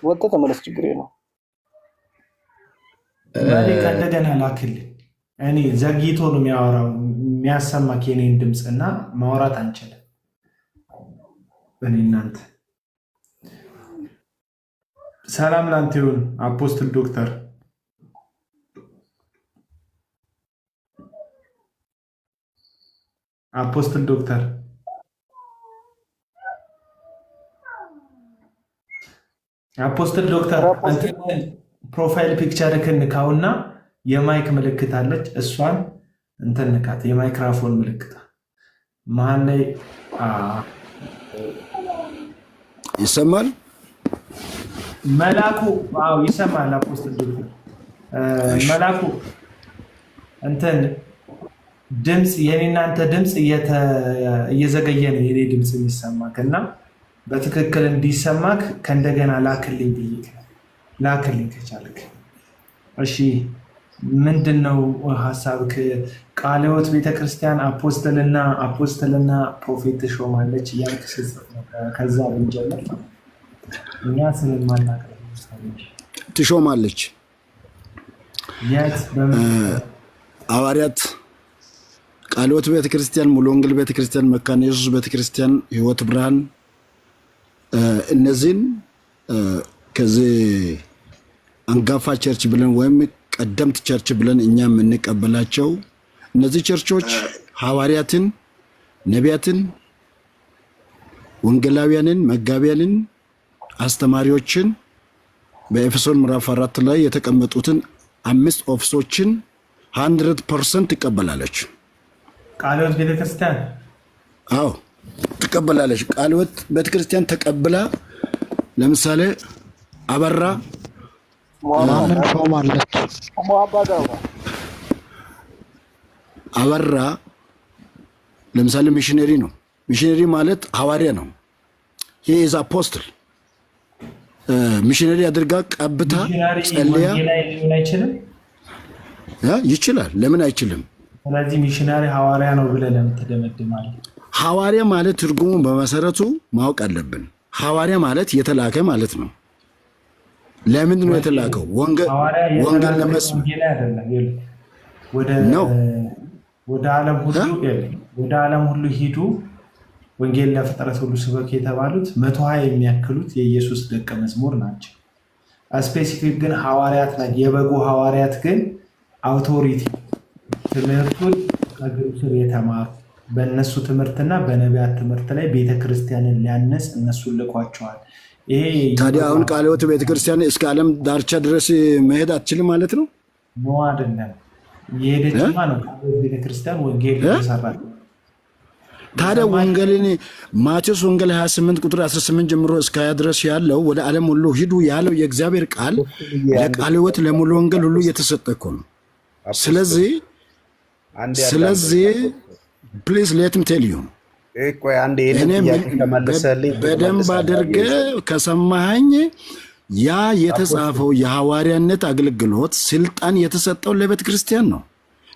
ወጣ ተመለስ ችግር የለው ማሊክ እንደገና ላክልኝ እኔ ዘግይቶ ነው የሚያወራው የሚያሰማ ከኔን ድምጽና ማውራት አንችልም እኔ እናንተ ሰላም ላንተ ይሁን አፖስትል ዶክተር አፖስትል ዶክተር አፖስትል ዶክተር ፕሮፋይል ፒክቸርክን ንካውና የማይክ ምልክት አለች እሷን እንትን ንካት የማይክሮፎን ምልክት መሃል ላይ ይሰማል መላኩ አው ይሰማል አፖስትል ዶክተር መላኩ እንትን ድምጽ የኔናንተ ድምጽ እየዘገየ ነው የኔ ድምጽ የሚሰማክና በትክክል እንዲሰማክ ከእንደገና ላክልኝ ብዬክ ላክልኝ ከቻልክ እሺ ምንድነው ሐሳብክ ቃለ ሕይወት ቤተክርስቲያን አፖስትልና ፕሮፌት ሾማለች ያልክ ከዛ ብንጀምር እኛ ስለማናቀው ትሾማለች ያት ሐዋርያት ቃለ ሕይወት ቤተክርስቲያን ሙሉ ወንጌል ቤተክርስቲያን መካነ ኢየሱስ ቤተክርስቲያን ሕይወት ብርሃን እነዚህን ከዚህ አንጋፋ ቸርች ብለን ወይም ቀደምት ቸርች ብለን እኛ የምንቀበላቸው እነዚህ ቸርቾች ሐዋርያትን ነቢያትን ወንጌላውያንን መጋቢያንን አስተማሪዎችን በኤፌሶን ምዕራፍ 4 ላይ የተቀመጡትን 5 ኦፊሶችን 100% ትቀበላለች ቃለ ሕይወት ቤተክርስቲያን አዎ ትቀበላለች ቃለ ሕይወት ቤተክርስቲያን ተቀብላ ለምሳሌ አበራ ማንን ሾማለች አበራ ለምሳሌ ሚሽነሪ ነው ሚሽነሪ ማለት ሐዋርያ ነው he is apostle ሚሽነሪ አድርጋ ቀብታ ጸልያ ይችላል ለምን አይችልም ስለዚህ ሚሽነሪ ሐዋርያ ነው ብለ ለምን ተደመድማለህ ሐዋርያ ማለት ትርጉሙን በመሰረቱ ማወቅ አለብን ሐዋርያ ማለት የተላከ ማለት ነው ለምን ነው የተላከው ወንጌል ለመስበክ አይደለም ወደ ዓለም ሁሉ ሂዱ ወንጌል ለፍጥረት ሁሉ ስበክ የተባሉት 120 የሚያክሉት የኢየሱስ ደቀ መዝሙር ናቸው ስፔሲፊክ ግን ሐዋርያት ላይ የበጉ ሐዋርያት ግን አውቶሪቲ ትምህርቱን ከእግሩ ስር የተማሩ በእነሱ ትምህርትና በነቢያት ትምህርት ላይ ቤተክርስቲያንን ሊያነጽ እነሱን ልኳቸዋል ይሄ ታዲያ አሁን ቃለ ሕይወት ቤተክርስቲያን እስከ ዓለም ዳርቻ ድረስ መሄድ አትችልም ማለት ነው ነው አይደለም የሄደችማ ነው ቃለ ሕይወት ቤተክርስቲያን ወንጌል ተሰራች ታዲያ ወንጌልን ማቴዎስ ወንጌል 28 ቁጥር 18 ጀምሮ እስከ 20 ድረስ ያለው ወደ ዓለም ሁሉ ሂዱ ያለው የእግዚአብሔር ቃል ለቃለ ሕይወት ለሙሉ ወንጌል ሁሉ እየተሰጠ ነው ስለዚህ please let me tell you በደንብ አድርገህ ከሰማኸኝ ያ የተጻፈው የሐዋርያነት አገልግሎት ስልጣን የተሰጠው ለቤተክርስቲያን ነው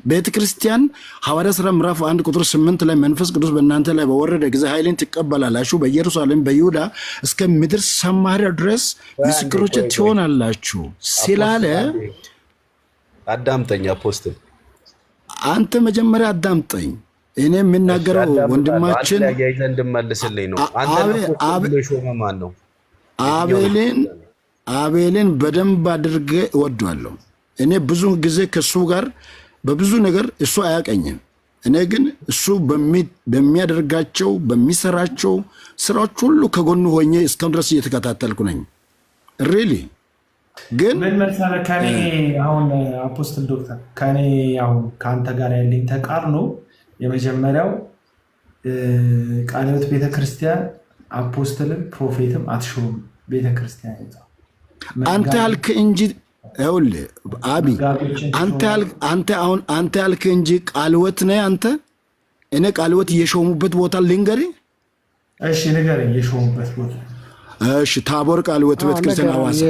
ቤተክርስቲያን ሐዋርያ ሥራ ምዕራፍ 1 ቁጥር 8 ላይ መንፈስ ቅዱስ በእናንተ ላይ በወረደ ጊዜ ኃይልን ትቀበላላችሁ በኢየሩሳሌም በይሁዳ እስከ ምድር ሰማርያ ድረስ ምስክሮች ትሆናላችሁ ስላለ አዳምጠኝ አፖስትል አንተ መጀመሪያ አዳምጠኝ እኔ የምናገረው ወንድማችን እንደመልስልኝ ነው አቤልን በደንብ አድርጌ እወደዋለሁ እኔ ብዙ ጊዜ ከሱ ጋር በብዙ ነገር እሱ አያቀኝም እኔ ግን እሱ በሚያደርጋቸው በሚሰራቸው ስራዎች ሁሉ ከጎኑ ሆኜ እስካሁን ድረስ እየተከታተልኩ ነኝ ሪሊ ግን ምን መሰለህ ከኔ አሁን አፖስትል ዶክተር ከኔ አሁን ካንተ ጋር ያለኝ ተቃርኖ የመጀመሪያው ቃለ ሕይወት ቤተክርስቲያን አፖስትልን ፕሮፌትም አትሾም ቤተክርስቲያን ይዛው አንተ አልክ እንጂ ይኸውልህ አቢ አንተ አልክ እንጂ ቃለ ሕይወት ነህ አንተ እኔ ቃለ ሕይወት የሾሙበት ቦታ ልንገርህ እሺ ንገረኝ የሾሙበት ቦታ እሺ ታቦር ቃለ ሕይወት ቤተክርስቲያን አዋሳ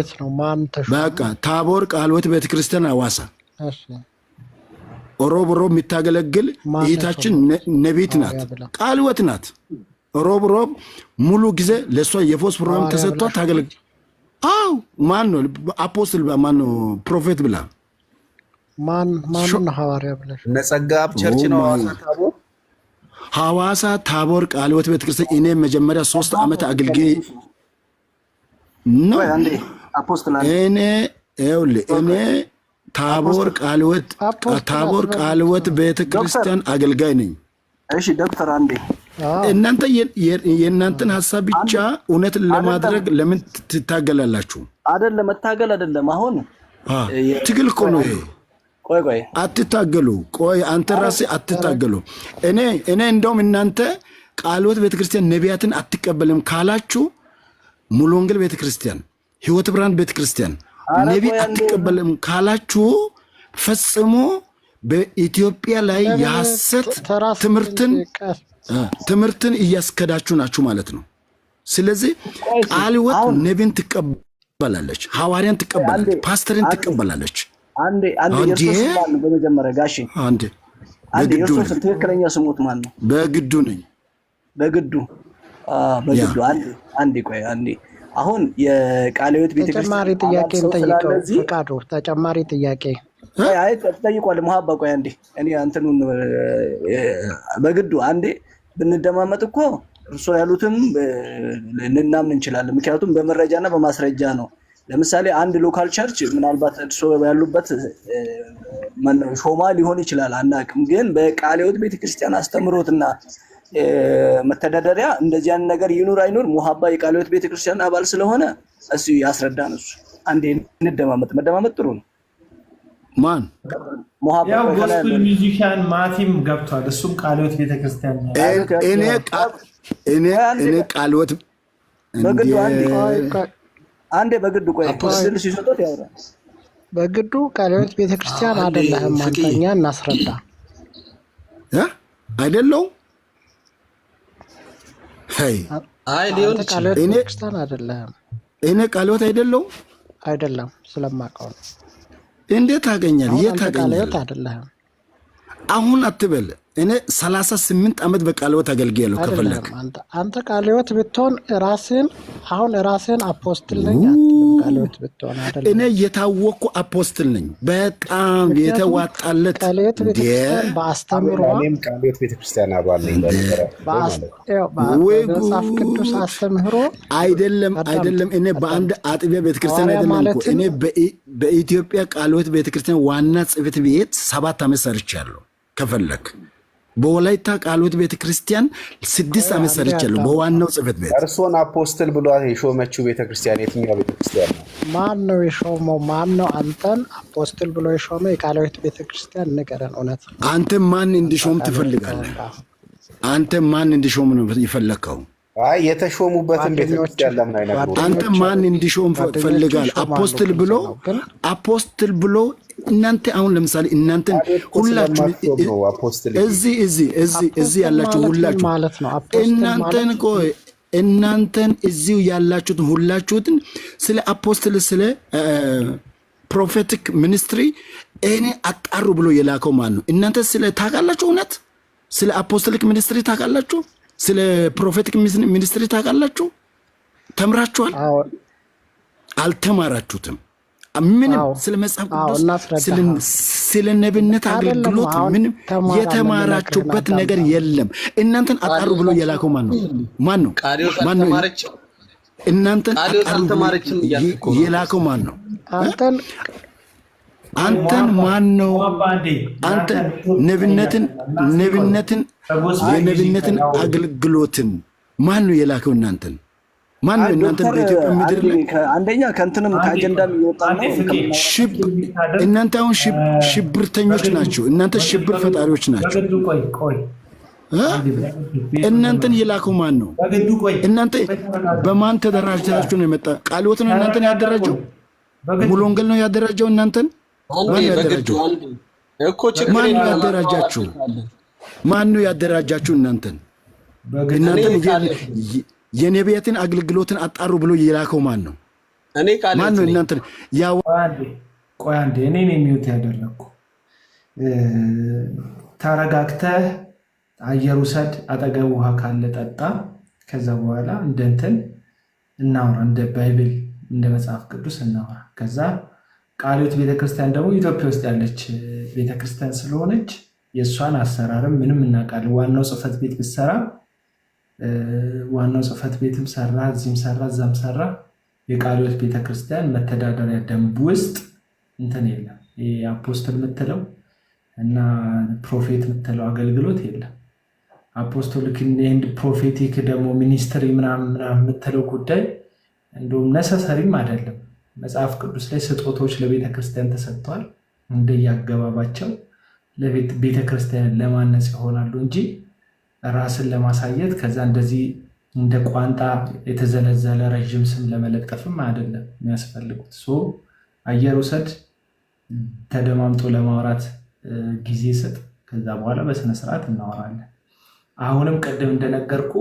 በቃ ታቦር ቃለ ሕይወት ቤተክርስቲያን አዋሳ እሺ ሮብ የሚታገለግል እህታችን ነቢት ናት ቃለ ሕይወት ናት ሮብ ሙሉ ጊዜ ለሷ የፎስ ፕሮግራም ተሰጥቷ ታገለግል አው ማን ነው አፖስትል ማን ነው ፕሮፌት ብላ ማን ነው ሐዋርያ ብለሽ ነጸጋብ ቸርች ነው ሐዋሳ ታቦር ቃለ ሕይወት ቤተክርስቲያን እኔ መጀመሪያ 3 ዓመት አገልግዬ ነው እኔ ታቦር ቃለ ሕይወት ቤተክርስቲያን አገልጋይ ነኝ። እሺ ዶክተር አንዴ እናንተ የእናንተን ሐሳብ ብቻ እውነት ለማድረግ ለምን ትታገላላችሁ? አይደለም መታገል አይደለም። አሁን ትግል እኮ ነው ይሄ። ቆይ አትታገሉ። ቆይ አንተ ራስህ አትታገሉ። እኔ እንደውም እናንተ ቃለ ሕይወት ቤተክርስቲያን ነቢያትን አትቀበልም ካላችሁ ሙሉ ወንጌል ቤተክርስቲያን፣ ሕይወት ብርሃን ቤተክርስቲያን ነቢ አትቀበልም ካላችሁ ፈጽሞ በኢትዮጵያ ላይ የሐሰት ትምህርትን እያስከዳችሁ ናችሁ ማለት ነው። ስለዚህ ቃለ ሕይወት ነቢን ትቀበላለች፣ ሐዋርያን ትቀበላለች፣ ፓስተርን ትቀበላለች። አንዴ የርሶስ በመጀመሪያ ጋሺ አንዴ የርሶስ ትክክለኛ ስሙት ማን ነው? በግዱ ነኝ። በግዱ አንዴ ቆይ አንዴ አሁን የቃለ ሕይወት ቤተክርስቲያን ተጨማሪ ጥያቄ እንጠይቀው። ፈቃዱ ተጨማሪ ጥያቄ አይ ተጠይቋል። መሐባ ቆይ አንዴ እኔ አንተኑን በግዱ አንዴ ብንደማመጥ እኮ እርሶ ያሉትም ልናምን እንችላለን። ምክንያቱም በመረጃና በማስረጃ ነው። ለምሳሌ አንድ ሎካል ቸርች ምናልባት እርሶ ያሉበት ሾማ ሊሆን ይችላል አናውቅም። ግን በቃለ ሕይወት ቤተክርስቲያን አስተምሮትና መተዳደሪያ እንደዚህ አይነት ነገር ይኑር አይኑር ሙሐባ የቃለ ሕይወት ቤተክርስቲያን አባል ስለሆነ እሱ ያስረዳን። እሱ አንዴ መደማመጥ ጥሩ ነው። ማን ሙሐባ ጎስፔል ሚውዚሻን ማቲም ገብቷል። እሱም ቃለ ሕይወት ቤተክርስቲያን ነው። እኔ ቃለ ሕይወት በግዱ አንዴ በግዱ ቆይ አፖስትል ሲሰጡት ያወራ በግዱ ቃለ ሕይወት ቤተክርስቲያን አይደለም። አንተኛ እናስረዳ አይደለው ሊሆን ይችላል። እኔ ቃለ ሕይወት አይደለም ስለማውቀው ነው። እንዴት ታገኛለህ? የት ታገኛለህ? አሁን አትበል። እኔ 38 ዓመት በቃለ ሕይወት አገልግያለሁ። ከፈለክ አንተ ቃለ ሕይወት ብትሆን ራስህን አፖስትል ነኝ ቃለ ሕይወት ብትሆን አይደለም። እኔ የታወቅኩ አፖስትል ነኝ። በጣም የተዋጣለት ቃለ ሕይወት ቤተክርስቲያን በአስተምሮ እኔም ቃለ ሕይወት ቤተክርስቲያን አባል ነኝ። በመጽሐፍ ቅዱስ አስተምህሮ አይደለም። እኔ በአንድ አጥቢያ ቤተክርስቲያን አይደለም እኮ እኔ በኢትዮጵያ ቃለ ሕይወት ቤተክርስቲያን ዋና ጽሕፈት ቤት 7 ዓመት ሰርቻለሁ። ከፈለክ በወላይታ ቃለ ሕይወት ቤተክርስቲያን 6 ዓመት ሰርቻለሁ በዋናው ጽሕፈት ቤት። እርሶን አፖስትል ብሎ የሾመችው ቤተክርስቲያን የትኛው ቤተክርስቲያን ነው? ማን ነው የሾመው? ማን ነው አንተን አፖስትል ብሎ የሾመው? የቃለ ሕይወት ቤተክርስቲያን ንገረን። እውነት አንተ ማን እንዲሾም ትፈልጋለህ? አንተ ማን እንዲሾም ነው የፈለከው? አይ የተሾሙበትን ቤተክርስቲያን ለምን አይነግሩም? አንተ ማን እንዲሾም ፈልጋል? አፖስትል ብሎ እናንተ አሁን ለምሳሌ እናንተን ሁላችሁ እዚህ ያላችሁ ሁላችሁ እናንተን እዚሁ ያላችሁት ሁላችሁትን ስለ አፖስትል ስለ ፕሮፌቲክ ሚኒስትሪ እኔ አጣሩ ብሎ የላከው ማን ነው? እናንተ ስለ ታውቃላችሁ? እውነት ስለ አፖስቶሊክ ሚኒስትሪ ታውቃላችሁ? ስለ ፕሮፌቲክ ሚኒስትሪ ታውቃላችሁ? ተምራችኋል? አልተማራችሁትም። ምንም ስለ መጽሐፍ ቅዱስ ስለ ነብይነት አገልግሎት ምንም የተማራችሁበት ነገር የለም። እናንተን አጣሩ ብሎ የላከው ማን ነው? እናንተን አጣሩ የላከው ማን ነው? አንተን ማን ነው? አንተ ነብይነትን የነብይነትን አገልግሎትን ማን ነው የላከው? እናንተን ማን ነው? እናንተን በኢትዮጵያ ምድር ላይ አንደኛ ከእንትንም ከአጀንዳም ይወጣ ነው። እናንተ አሁን ሽብርተኞች ናቸው። እናንተ ሽብር ፈጣሪዎች ናቸው። እናንተን የላከው ማን ነው? እናንተ በማን ተደራጅታችሁ ነው የመጣ? ቃለ ሕይወት ነው እናንተን ያደራጀው? ሙሉ ወንጌል ነው ያደራጀው? እናንተን ማን ያደራጀው? ማን ያደራጃችሁ? ማን ነው ያደራጃችሁ? እናንተን የነቢያትን አገልግሎትን አጣሩ ብሎ የላከው ማን ነው? ማን ነው? እናንተን ቆይ አንዴ እኔ ነኝ የሚውት ያደረኩ። ተረጋግተህ አየር ውሰድ፣ አጠገብ ውሃ ካለ ጠጣ። ከዛ በኋላ እንደ እንትን እናውራ፣ እንደ ባይብል እንደ መጽሐፍ ቅዱስ እናወራ። ከዛ ቃለ ሕይወት ቤተክርስቲያን ደግሞ ኢትዮጵያ ውስጥ ያለች ቤተክርስቲያን ስለሆነች የእሷን አሰራርም ምንም እናውቃለን። ዋናው ጽሕፈት ቤት ብትሰራ ዋናው ጽሕፈት ቤትም ሰራ እዚህም ሰራ እዛም ሰራ የቃለ ሕይወት ቤተክርስቲያን መተዳደሪያ ደንብ ውስጥ እንትን የለም። አፖስትል የምትለው እና ፕሮፌት የምትለው አገልግሎት የለም። አፖስቶሊክ ኤንድ ፕሮፌቲክ ደግሞ ሚኒስትሪ ምናምን የምትለው ጉዳይ እንደውም ነሰሰሪም አይደለም። መጽሐፍ ቅዱስ ላይ ስጦታዎች ለቤተክርስቲያን ተሰጥተዋል እንደየአገባባቸው ቤተክርስቲያን ለማነጽ ይሆናሉ እንጂ ራስን ለማሳየት ከዛ እንደዚህ እንደ ቋንጣ የተዘለዘለ ረዥም ስም ለመለጠፍም አይደለም የሚያስፈልጉት። አየር ውሰድ፣ ተደማምጦ ለማውራት ጊዜ ስጥ። ከዛ በኋላ በስነስርዓት እናወራለን። አሁንም ቅድም እንደነገርኩ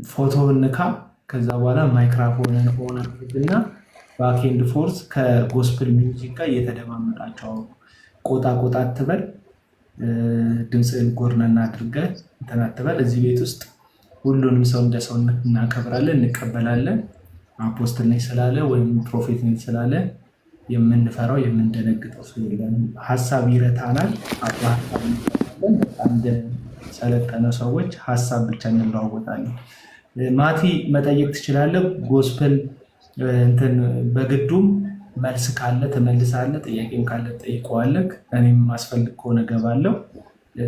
ፎቶ ንካ። ከዛ በኋላ ማይክራፎንን ኦን አድርግና ባክኤንድ ፎርስ ከጎስፕል ሚውዚክ ጋር እየተደማመጣቸው ቆጣ ቆጣ አትበል። ድምፅህን ጎርነና አድርገህ እንትን አትበል። እዚህ ቤት ውስጥ ሁሉንም ሰው እንደ ሰው እናከብራለን፣ እንቀበላለን። አፖስትል ነኝ ስላለ ወይም ፕሮፌት ነኝ ስላለ የምንፈራው የምንደነግጠው ሰው የለንም። ሀሳብ ይረታናል። በጣም ሰለጠነ ሰዎች ሀሳብ ብቻ እንለዋወጣለን። ማቲ መጠየቅ ትችላለህ። ጎስፕል እንትን በግዱም መልስ ካለ ትመልሳለህ፣ ጥያቄም ካለ ጠይቀዋለህ። እኔም ማስፈልግ ከሆነ ገባለሁ።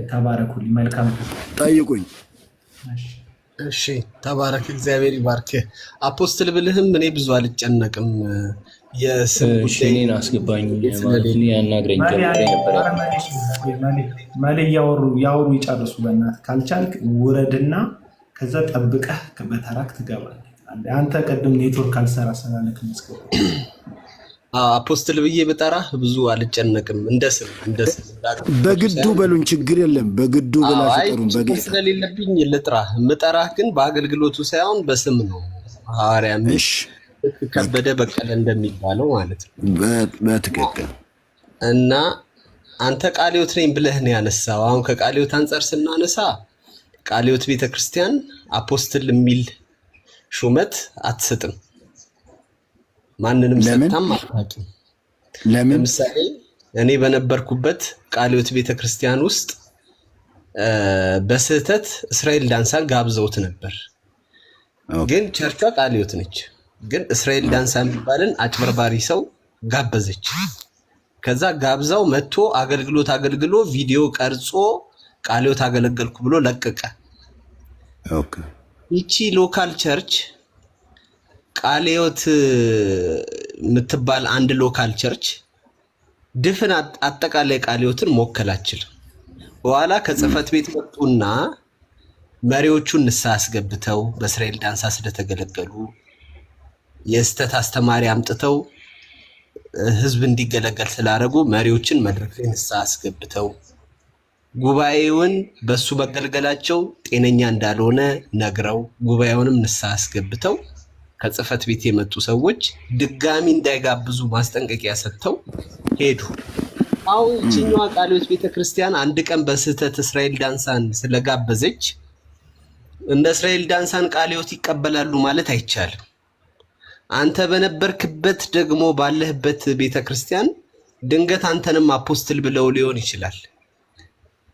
ተባረኩልኝ። መልካም ጠይቁኝ። እሺ ተባረክ፣ እግዚአብሔር ይባርክ። አፖስትል ብልህም እኔ ብዙ አልጨነቅም። የስም እኔን አስገባኝ ማለት ያናግረኝ ነበር። መሌ ያወሩ ይጨርሱ። በእናትህ ካልቻልክ ውረድና ከዛ ጠብቀህ በተራክ ትገባለህ። አንተ ቅድም ኔትወርክ ካልሰራ ስላለክ መስገብ አፖስትል ብዬ ብጠራህ ብዙ አልጨነቅም። እንደ ስም በግዱ በሉን፣ ችግር የለም። በግዱ ብላችሁ ጥሩን። በግዱ ስለሌለብኝ ልጥራህ። ምጠራህ ግን በአገልግሎቱ ሳይሆን በስም ነው። ሐዋርያ ከበደ በቀለ እንደሚባለው ማለት ነው። በትክክል እና አንተ ቃለ ሕይወት ነኝ ብለህ ነው ያነሳው። አሁን ከቃለ ሕይወት አንጻር ስናነሳ ቃለ ሕይወት ቤተክርስቲያን አፖስትል የሚል ሹመት አትሰጥም። ማንንም ሰጣም አታውቅም። ለምሳሌ እኔ በነበርኩበት ቃለ ሕይወት ቤተክርስቲያን ውስጥ በስህተት እስራኤል ዳንሳን ጋብዘውት ነበር። ግን ቸርቿ ቃለ ሕይወት ነች። ግን እስራኤል ዳንሳ የሚባልን አጭበርባሪ ሰው ጋበዘች። ከዛ ጋብዛው መጥቶ አገልግሎ ቪዲዮ ቀርጾ ቃለ ሕይወት አገለገልኩ ብሎ ለቀቀ። ይቺ ሎካል ቸርች ቃለ ሕይወት የምትባል አንድ ሎካል ቸርች ድፍን አጠቃላይ ቃለ ሕይወትን መወከል አትችልም። በኋላ ከጽሕፈት ቤት መጡና መሪዎቹን ንስሐ አስገብተው በእስራኤል ዳንሳ ስለተገለገሉ የስተት አስተማሪ አምጥተው ህዝብ እንዲገለገል ስላደረጉ መሪዎችን መድረክ ላይ ንስሐ አስገብተው ጉባኤውን በሱ መገልገላቸው ጤነኛ እንዳልሆነ ነግረው ጉባኤውንም ንስሐ አስገብተው ከጽሕፈት ቤት የመጡ ሰዎች ድጋሚ እንዳይጋብዙ ማስጠንቀቂያ ሰጥተው ሄዱ። አሁን እቺኛዋ ቃለ ሕይወት ቤተክርስቲያን አንድ ቀን በስህተት እስራኤል ዳንሳን ስለጋበዘች እንደ እስራኤል ዳንሳን ቃለ ሕይወት ይቀበላሉ ማለት አይቻልም። አንተ በነበርክበት ደግሞ ባለህበት ቤተክርስቲያን ድንገት አንተንም አፖስትል ብለው ሊሆን ይችላል።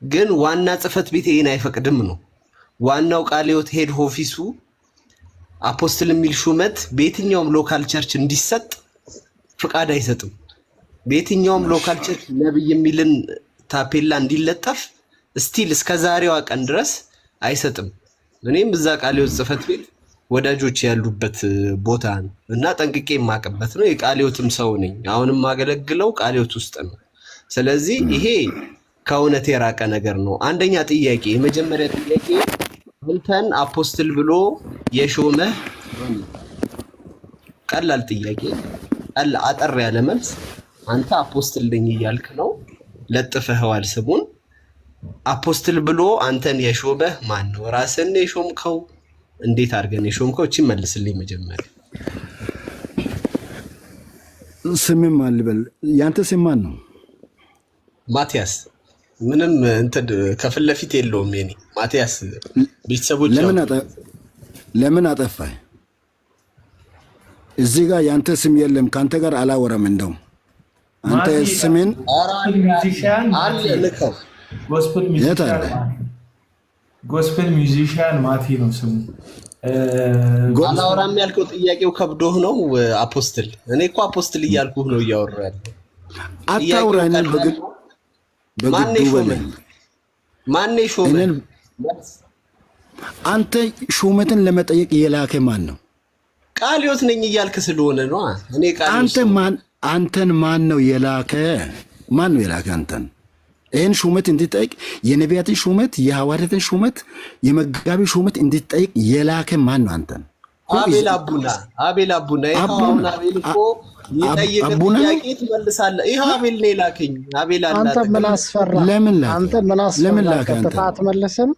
ግን ዋና ጽሕፈት ቤት ይሄን አይፈቅድም ነው። ዋናው ቃለ ሕይወት ሄድ ኦፊሱ አፖስትል የሚል ሹመት በየትኛውም ሎካል ቸርች እንዲሰጥ ፍቃድ አይሰጥም። በየትኛውም ሎካል ቸርች ነብይ የሚልን ታፔላ እንዲለጠፍ ስቲል እስከ ዛሬዋ ቀን ድረስ አይሰጥም። እኔም እዛ ቃለ ሕይወት ጽሕፈት ቤት ወዳጆች ያሉበት ቦታ ነው እና ጠንቅቄ የማቀበት ነው። የቃለ ሕይወትም ሰው ነኝ። አሁንም ማገለግለው ቃለ ሕይወት ውስጥ ነው። ስለዚህ ይሄ ከእውነት የራቀ ነገር ነው። አንደኛ ጥያቄ፣ የመጀመሪያ ጥያቄ አንተን አፖስትል ብሎ የሾመህ ቀላል ጥያቄ፣ አጠር ያለ መልስ። አንተ አፖስትል ነኝ እያልክ ነው፣ ለጥፈኸዋል ስሙን። አፖስትል ብሎ አንተን የሾመህ ማን ነው? ራስን የሾምከው? እንዴት አድርገን የሾምከው? እቺ መልስልኝ መጀመሪያ። ስምም አልበል። ያንተ ስም ማን ነው? ማቲያስ። ምንም እንትን ከፊት ለፊት የለውም የኔ ማቲያስ። ቤተሰቦች ለምን አጠፋህ? እዚህ ጋር ያንተ ስም የለም። ካንተ ጋር አላወራም። እንደው አንተ ስምን ጎስፔል ሚውዚሽያን ማቲ ነው ስሙ። አላወራም ያልከው ጥያቄው ከብዶህ ነው አፖስትል? እኔ እኮ አፖስትል እያልኩህ ነው እያወራህ ያለው። አታውራኝ በግድ ማን ሾመ? አንተ ሹመትን ለመጠየቅ የላከ ማን ነው? ቃልዮት ነኝ እያልክ ስለሆነ ነው። እኔ ቃልዮት አንተን ማን ነው የላከ? ማን ነው የላከ አንተን? ይህን ሹመት እንድትጠይቅ የነቢያትን ሹመት፣ የሐዋርያትን ሹመት፣ የመጋቢ ሹመት እንድትጠይቅ የላከ ማን ነው አንተን? አቤል አቡና ይሁን አቤል እኮ ይጠይቅ ጥያቄ ትመልሳለህ። ይሄው አቤል ነው የላከኝ። አቤል አለ። አንተ ምን አስፈራ? አንተ ምን አስፈራ? ቀጥታ አትመልስም?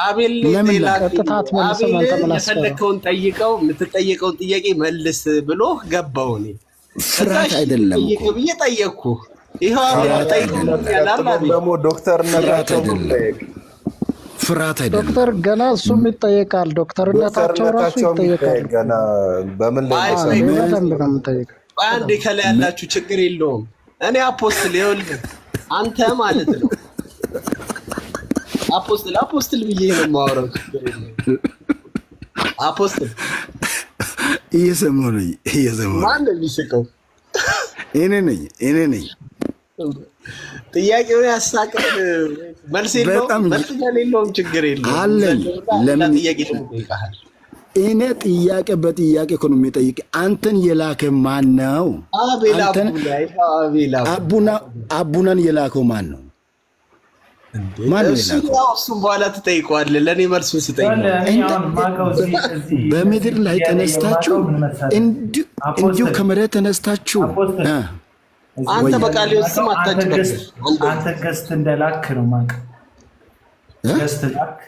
አቤል የፈለከውን ጠይቀው፣ የምትጠይቀውን ጥያቄ መልስ ብሎ ገባው። እኔ ፍርሃት አይደለም እኮ ብዬ ጠየቅኩ። ይሄው አቤል ደግሞ ዶክተርነታቸው ፍርሃት አይደለም። ዶክተር ገና እሱም ይጠየቃል። ዶክተርነታቸው ራሱ ይጠየቃል። ገና በምን ላይ አንዴ ከላይ ያላችሁ ችግር የለውም። እኔ አፖስትል ይኸውልህ፣ አንተ ማለት ነው አፖስትል ብዬ ነው የማወራው። አፖስትል እየሰማሁ ነው። ማን ነው የሚስቀው? እኔ ነኝ። ጥያቄውን ያሳቀቅ መልስ የለውም። መልስ የለውም። ችግር የለውም አለኝ። ለምን ጥያቄ ይጠይቃል? እኔ ጥያቄ በጥያቄ እኮ ነው የሚጠይቅ። አንተን የላከ ማን ነው? አቡናን የላከው ማን ነው? እሱም በኋላ ትጠይቀዋለህ። ለእኔ መልሱን ስጠኝ። በምድር ላይ ተነስታችሁ እንዲሁ ከመሬት ተነስታችሁ አንተ በቃልዮት ስም አታጭበርብር። አንተ ገስት እንደላክ ነው የማውቀው። ገስት ላክ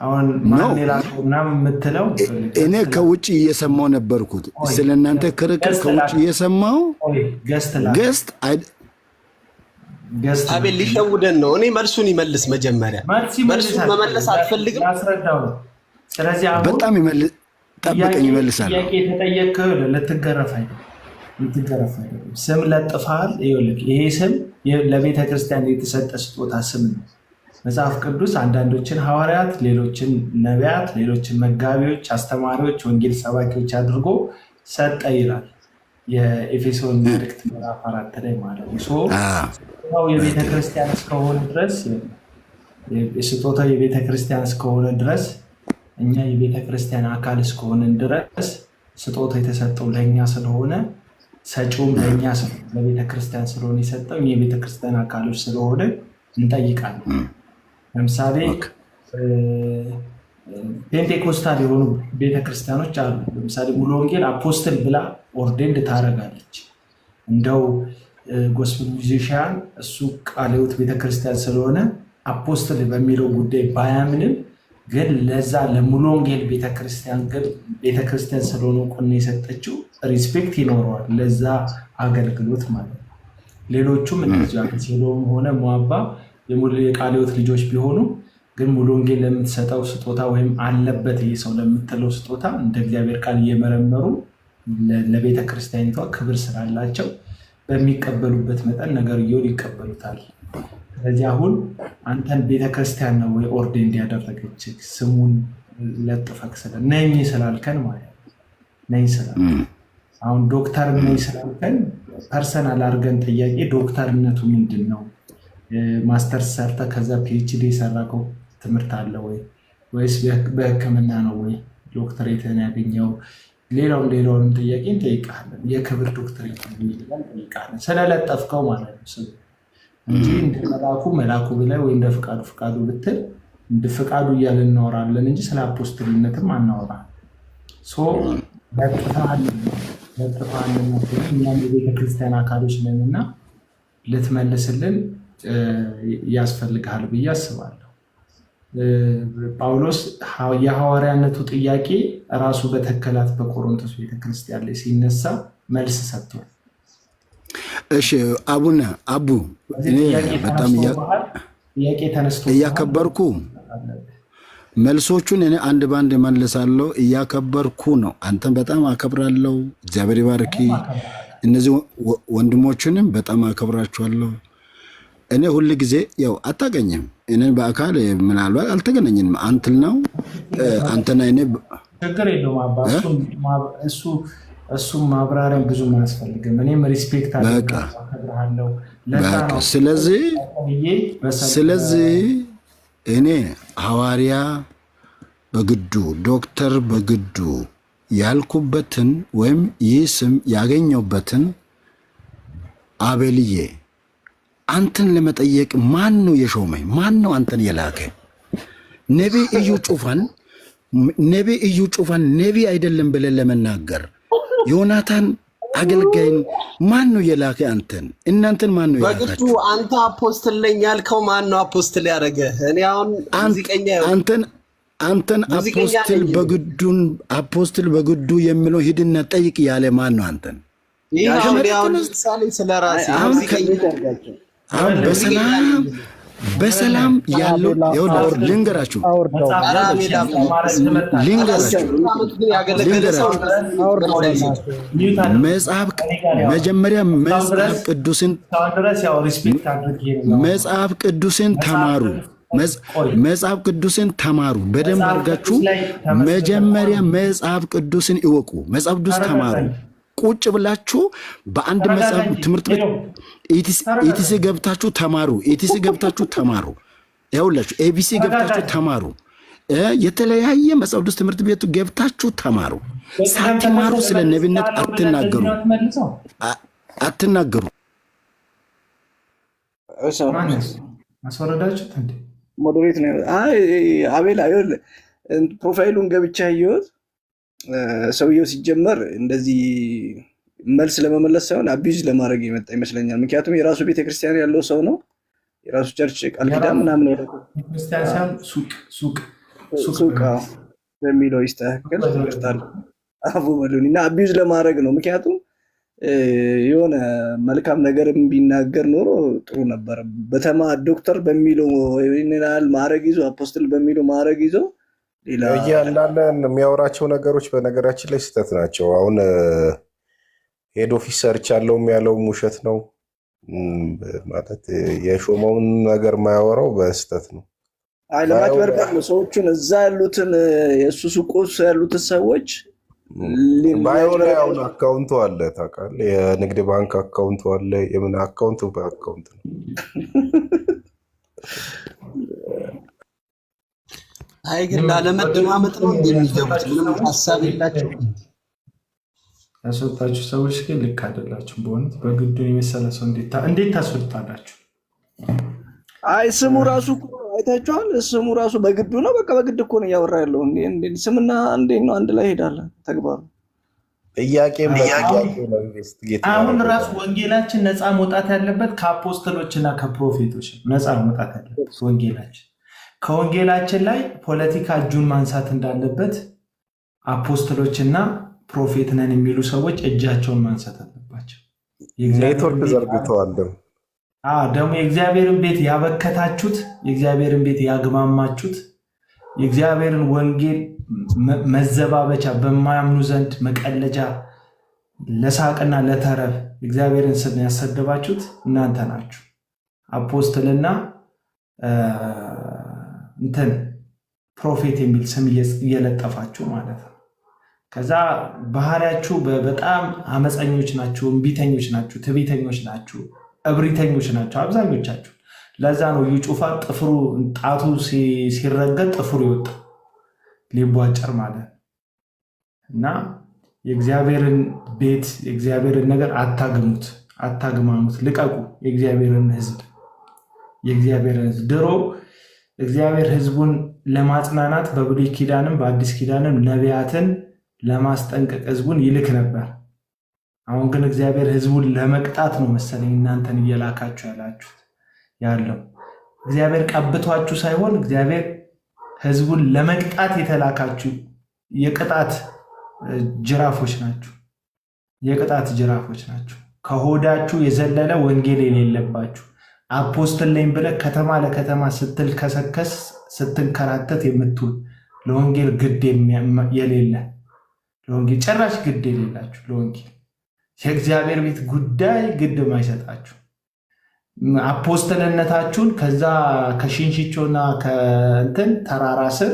አሁን ማን የላከው ምናምን የምትለው እኔ ከውጭ እየሰማሁ ነበርኩት። ስለእናንተ ክርክር ከውጭ እየሰማሁ ገስት አቤል ሊሸውደን ነው። እኔ መልሱን ይመልስ መጀመሪያ። መልሱን መመለስ አትፈልግም? ስለዚህ በጣም ጠብቀኝ፣ ይመልሳል። ጥያቄ የተጠየቅከው ልትገረፍ አይደለም። ስም ለጥፈሃል። ይሄ ስም ለቤተ ክርስቲያን የተሰጠ ስጦታ ስም ነው። መጽሐፍ ቅዱስ አንዳንዶችን ሐዋርያት፣ ሌሎችን ነቢያት፣ ሌሎችን መጋቢዎች፣ አስተማሪዎች፣ ወንጌል ሰባኪዎች አድርጎ ሰጠ ይላል የኤፌሶን መልእክት ምዕራፍ 4 ላይ ማለት ነው። ስጦታው የቤተ ክርስቲያን እስከሆነ ድረስ እኛ የቤተ ክርስቲያን አካል እስከሆነን ድረስ ስጦታ የተሰጠው ለእኛ ስለሆነ ሰጪውም ለእኛ ለቤተ ክርስቲያን ስለሆነ የሰጠው የቤተ ክርስቲያን አካሎች ስለሆነ እንጠይቃለን። ለምሳሌ ፔንቴኮስታል የሆኑ ቤተክርስቲያኖች አሉ። ለምሳሌ ሙሉ ወንጌል አፖስትል ብላ ኦርዴንድ ታደርጋለች። እንደው ጎስፔል ሚውዚሽያን እሱ ቃልዮት ቤተክርስቲያን ስለሆነ አፖስትል በሚለው ጉዳይ ባያምንም ግን ለዛ ለሙሉ ወንጌል ቤተክርስቲያን ስለሆነ እውቅና የሰጠችው ሪስፔክት ይኖረዋል ለዛ አገልግሎት ማለት ነው። ሌሎቹም እንደዚሁ አክሲሎም ሆነ ሞአባ የቃልዮት ልጆች ቢሆኑ ግን ሙሉ ወንጌል ለምትሰጠው ስጦታ ወይም አለበት ይሄ ሰው ለምትለው ስጦታ እንደ እግዚአብሔር ቃል እየመረመሩ ለቤተ ክርስቲያኒቷ ክብር ስላላቸው በሚቀበሉበት መጠን ነገርየውን ይቀበሉታል። ስለዚህ አሁን አንተን ቤተ ክርስቲያን ነው ወይ ኦርዴንድ ያደረገች ስሙን ለጥፈክ ነኝ ስላልከን ማለት ነው። ነኝ ስላልከን አሁን ዶክተር ነኝ ስላልከን ፐርሰናል አድርገን ጥያቄ ዶክተርነቱ ምንድን ነው? ማስተርስ ሰርተ ከዛ ፒኤችዲ የሰራከው ትምህርት አለ ወይ ወይስ በሕክምና ነው ወይ ዶክተሬትን ያገኘው? ሌላውንም ጥያቄ እንጠይቃለን። የክብር ዶክተሬት እንጠይቃለን ስለለጠፍከው ማለት ነው እንጂ እንደ መላኩ ብለህ ወይ እንደ ፍቃዱ ብትል እንደ ፍቃዱ እያልን እናወራለን እንጂ ስለ አፖስትልነትም አናወራ። ለጥፋለን እኛም የቤተክርስቲያን አካሎች ነንና ልትመልስልን ያስፈልግሃል ብዬ አስባለሁ። ጳውሎስ የሐዋርያነቱ ጥያቄ ራሱ በተከላት በቆሮንቶስ ቤተክርስቲያን ላይ ሲነሳ መልስ ሰጥቷል። እሺ አቡ እኔ በጣም ጥያቄ ተነስቶ እያከበርኩ መልሶቹን እኔ አንድ ባንድ መልሳለሁ። እያከበርኩ ነው። አንተን በጣም አከብራለሁ። እግዚአብሔር ይባርክ። እነዚህ ወንድሞችንም በጣም አከብራቸዋለሁ። እኔ ሁል ጊዜ ያው አታገኝም። እኔን በአካል ምናልባት አልተገናኘንም። አንተል ነው አንተና እኔ ችግር የለውም አባ። እሱ ማብራሪያ ብዙ አያስፈልግም። እኔም ሪስፔክት አደርጋለሁ። ስለዚህ እኔ ሐዋርያ በግዱ ዶክተር በግዱ ያልኩበትን ወይም ይህ ስም ያገኘውበትን አቤልዬ አንተን ለመጠየቅ ማን ነው የሾመኝ? ማን ነው አንተን የላከ? ነቢይ እዩ ጩፋን ነቢይ አይደለም ብለን ለመናገር ዮናታን አገልጋይን ማን ነው የላከ? እናንተን ማን ነው የላከ? በግዱ አንተ አፖስትል ነኝ ያልከው ማን ነው አፖስትል ያደረገ? እኔ አሁን ሙዚቀኛ አንተን አፖስትል በግዱ የሚለው ሂድና ጠይቅ ያለ ማን ነው አንተን? ይሄ አሁን ምሳሌ ስለራሴ አሁን በሰላም ያለው ልንገራችሁ መጽሐፍ ቅዱስን ተማሩ። በደንብ አድርጋችሁ መጀመሪያ መጽሐፍ ቅዱስን ይወቁ። መጽሐፍ ቅዱስ ተማሩ። ቁጭ ብላችሁ በአንድ መጽሐፍ ትምህርት ቤት ኢቲሲ ገብታችሁ ተማሩ። ይኸውላችሁ ኤቢሲ ገብታችሁ ተማሩ። የተለያየ መጽሐፍ ቅዱስ ትምህርት ቤቱ ገብታችሁ ተማሩ። ሳትማሩ ስለ ነቢይነት አትናገሩ። አስወረዳችሁት እንዴ? ሞዴሬት ነው። አቤላ ይኸውልህ ፕሮፋይሉን ገብቻ ይወት ሰውየው ሲጀመር እንደዚህ መልስ ለመመለስ ሳይሆን አቢዩዝ ለማድረግ የመጣ ይመስለኛል። ምክንያቱም የራሱ ቤተክርስቲያን ያለው ሰው ነው። የራሱ ቸርች ቃል ኪዳን ምናምን ያለው ክርስቲያን ሱቅ በሚለው ይስተካከል ይርታል አቡ መሉኒ እና አቢዩዝ ለማድረግ ነው። ምክንያቱም የሆነ መልካም ነገርም ቢናገር ኖሮ ጥሩ ነበር። ዶክተር በሚለው ይናል ማረግ ይዞ አፖስትል በሚለው ማረግ ይዞ እያንዳንድ የሚያወራቸው ነገሮች በነገራችን ላይ ስህተት ናቸው። አሁን ሄድ ኦፊስ ሰርች ያለውም ያለውም ውሸት ነው ማለት የሾመውን ነገር ማያወራው በስህተት ነው። አይ ለማጭበርበር ነው። ሰዎችን እዛ ያሉትን የእሱ ሱቆስ ያሉትን ሰዎች ባይሆን አሁን አካውንቱ አለ ታውቃለህ። የንግድ ባንክ አካውንቱ አለ። የምን አካውንቱ በአካውንት ነው። አይ ግን ላለመደማመጥ ነው እንደሚገቡት ምንም ሐሳብ የላቸው። ያስወጣችሁ ሰዎች ግን ልክ አይደላችሁም። በእውነት በግዱ የመሰለ ሰው እንዴት ታስወጣላችሁ? አይ ስሙ ራሱ አይታችኋል። ስሙ ራሱ በግዱ ነው። በቃ በግድ እኮ ነው እያወራ ያለው። ስምና እንዴት ነው አንድ ላይ ሄዳለ ተግባሩ። አሁን ራሱ ወንጌላችን ነፃ መውጣት ያለበት ከአፖስትሎችና ከፕሮፌቶች ነፃ መውጣት ያለበት ወንጌላችን ከወንጌላችን ላይ ፖለቲካ እጁን ማንሳት እንዳለበት አፖስትሎችና ፕሮፌት ነን የሚሉ ሰዎች እጃቸውን ማንሳት አለባቸው። ኔትወርክ ዘርግተዋል። ደግሞ የእግዚአብሔርን ቤት ያበከታችሁት፣ የእግዚአብሔርን ቤት ያግማማችሁት፣ የእግዚአብሔርን ወንጌል መዘባበቻ በማያምኑ ዘንድ መቀለጃ ለሳቅና ለተረብ እግዚአብሔርን ስም ያሰደባችሁት እናንተ ናችሁ። አፖስትልና እንትን ፕሮፌት የሚል ስም እየለጠፋችሁ ማለት ነው። ከዛ ባህሪያችሁ በጣም አመፀኞች ናችሁ፣ እምቢተኞች ናችሁ፣ ትዕቢተኞች ናችሁ፣ እብሪተኞች ናቸው አብዛኞቻችሁ። ለዛ ነው ይጩፋ ጥፍሩ ጣቱ ሲረገጥ ጥፍሩ ይወጣ ሊቧጨር ማለት እና የእግዚአብሔርን ቤት የእግዚአብሔርን ነገር አታግማሙት፣ ልቀቁ። የእግዚአብሔርን ሕዝብ ድሮ እግዚአብሔር ሕዝቡን ለማጽናናት በብሉይ ኪዳንም በአዲስ ኪዳንም ነቢያትን ለማስጠንቀቅ ሕዝቡን ይልክ ነበር። አሁን ግን እግዚአብሔር ሕዝቡን ለመቅጣት ነው መሰለኝ እናንተን እየላካችሁ ያለው። እግዚአብሔር ቀብቷችሁ ሳይሆን እግዚአብሔር ሕዝቡን ለመቅጣት የተላካችሁ የቅጣት ጅራፎች ናችሁ። ከሆዳችሁ የዘለለ ወንጌል የሌለባችሁ አፖስትል ነኝ ብለህ ከተማ ለከተማ ስትልከሰከስ ስትንከራተት የምትውል ለወንጌል ግድ የሌለ ለወንጌል ጭራሽ ግድ የሌላችሁ ለወንጌል የእግዚአብሔር ቤት ጉዳይ ግድ ማይሰጣችሁ አፖስተልነታችሁን ከዛ ከሽንሽቾና ከእንትን ተራራ ስር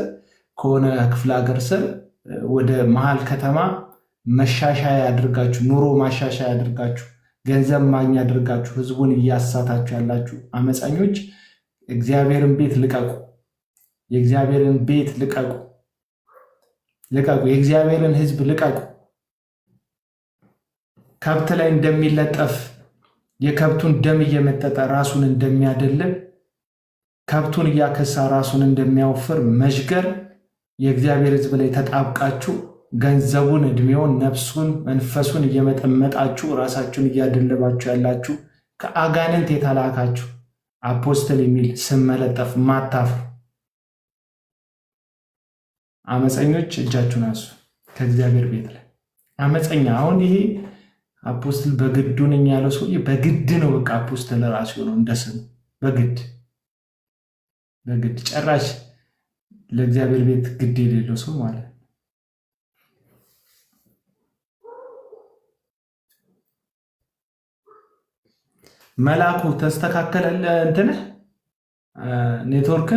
ከሆነ ክፍለ ሀገር ስር ወደ መሀል ከተማ መሻሻያ ያድርጋችሁ ኑሮ ማሻሻያ ያድርጋችሁ ገንዘብ ማግኛ ያድርጋችሁ ህዝቡን እያሳታችሁ ያላችሁ አመፀኞች እግዚአብሔርን ቤት ልቀቁ። የእግዚአብሔርን ቤት ልቀቁ። የእግዚአብሔርን ህዝብ ልቀቁ። ከብት ላይ እንደሚለጠፍ የከብቱን ደም እየመጠጠ ራሱን እንደሚያደልብ ከብቱን እያከሳ ራሱን እንደሚያወፍር መሽገር የእግዚአብሔር ህዝብ ላይ ተጣብቃችሁ ገንዘቡን እድሜውን ነፍሱን መንፈሱን እየመጠመጣችሁ ራሳችሁን እያደለባችሁ ያላችሁ ከአጋንንት የተላካችሁ አፖስትል የሚል ስም መለጠፍ ማታፍሩ አመፀኞች እጃችሁን አንሱ ከእግዚአብሔር ቤት ላይ አመፀኛ አሁን ይሄ አፖስትል በግዱ ነኝ ያለው ሰው በግድ ነው በቃ አፖስትል ራሱ ነው እንደስም በግድ ጨራሽ ለእግዚአብሔር ቤት ግድ የሌለው ሰው ማለት መላኩ ተስተካከለለ እንትን ኔትወርክ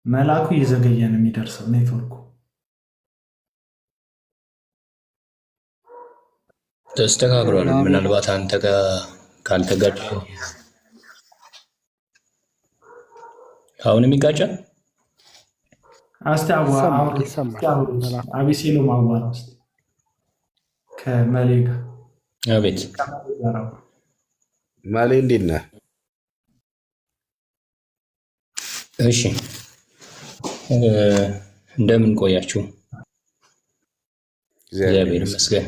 መላኩ እየዘገየ ነው የሚደርሰው ኔትወርኩ ተስተካክሏል። ምናልባት አንተ ጋር ካልተጋጨ አሁንም ይጋጫል። አቢሲሎም አዋራ ውስጥ ከመሌ ጋር አቤት ማሌ እንዴት ነህ? እሺ እንደምን ቆያችሁ? እግዚአብሔር ይመስገን።